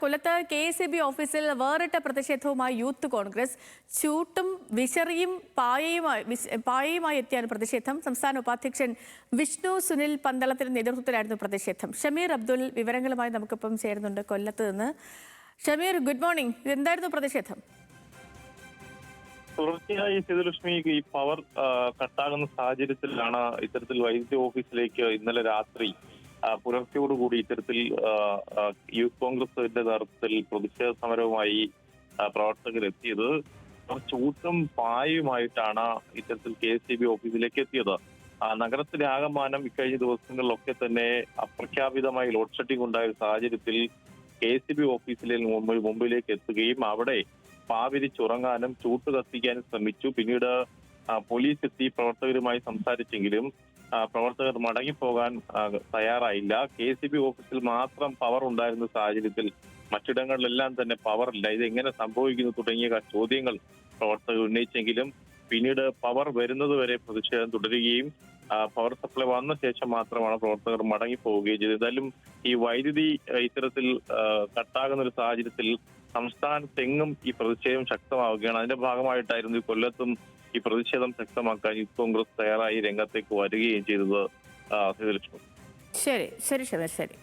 കൊല്ലത്ത് KSEB ഓഫീസിൽ വേറിട്ട പ്രതിഷേധവുമായി യൂത്ത് കോൺഗ്രസ് ചൂട്ടും വിശറിയും പായയുമായി എത്തിയാണ് പ്രതിഷേധം. സംസ്ഥാന ഉപാധ്യക്ഷൻ വിഷ്ണു സുനിൽ പന്തളത്തിന്റെ നേതൃത്വത്തിലായിരുന്നു പ്രതിഷേധം. ഷമീർ അബ്ദുൽ വിവരങ്ങളുമായി നമുക്കിപ്പം ചേരുന്നുണ്ട് കൊല്ലത്ത് നിന്ന്. Shameer, good morning. എന്തായിരുന്നു പ്രതിഷേധം? തുടർച്ചയായി സേതുലക്ഷ്മി ഈ പവർ കട്ടാകുന്ന സാഹചര്യത്തിലാണ് ഇത്തരത്തിൽ വൈദ്യുതി ഓഫീസിലേക്ക് ഇന്നലെ രാത്രി പുലർച്ചയോടുകൂടി ഇത്തരത്തിൽ യൂത്ത് കോൺഗ്രസിന്റെ നേതൃത്വത്തിൽ പ്രതിഷേധ സമരവുമായി പ്രവർത്തകർ എത്തിയത്. ചൂട്ടും പായുമായിട്ടാണ് ഇത്തരത്തിൽ KSEB ഓഫീസിലേക്ക് എത്തിയത്. നഗരത്തിലെ ആകമാനം ഇക്കഴിഞ്ഞ ദിവസങ്ങളിലൊക്കെ തന്നെ അപ്രഖ്യാപിതമായി ലോഡ് ഷെഡിംഗ് ഉണ്ടായ സാഹചര്യത്തിൽ KSEB ഓഫീസിലെ മുമ്പിലേക്ക് എത്തുകയും അവിടെ പാവിരിച്ചുറങ്ങാനും ചൂട്ട് കത്തിക്കാനും ശ്രമിച്ചു. പിന്നീട് പോലീസ് എത്തി പ്രവർത്തകരുമായി സംസാരിച്ചെങ്കിലും പ്രവർത്തകർ മടങ്ങിപ്പോകാൻ തയ്യാറായില്ല. KSEB ഓഫീസിൽ മാത്രം പവർ ഉണ്ടായിരുന്ന സാഹചര്യത്തിൽ മറ്റിടങ്ങളിലെല്ലാം തന്നെ പവർ ഇല്ല. ഇതെങ്ങനെ സംഭവിക്കുന്നു തുടങ്ങിയ ചോദ്യങ്ങൾ പ്രവർത്തകർ ഉന്നയിച്ചെങ്കിലും പിന്നീട് പവർ വരുന്നതുവരെ പ്രതിഷേധം തുടരുകയും പവർ സപ്ലൈ വന്ന ശേഷം മാത്രമാണ് പ്രവർത്തകർ മടങ്ങിപ്പോവുകയും ചെയ്തത്. എന്തായാലും ഈ വൈദ്യുതി ഇത്തരത്തിൽ കട്ടാകുന്ന ഒരു സാഹചര്യത്തിൽ സംസ്ഥാനത്തെങ്ങും ഈ പ്രതിഷേധം ശക്തമാവുകയാണ്. അതിന്റെ ഭാഗമായിട്ടായിരുന്നു ഈ കൊല്ലത്തും ഈ പ്രതിഷേധം ശക്തമാക്കാൻ യൂത്ത് കോൺഗ്രസ് തയ്യാറായി രംഗത്തേക്ക് വരികയും ചെയ്തത്. ശരി ശരി ശരി ശരി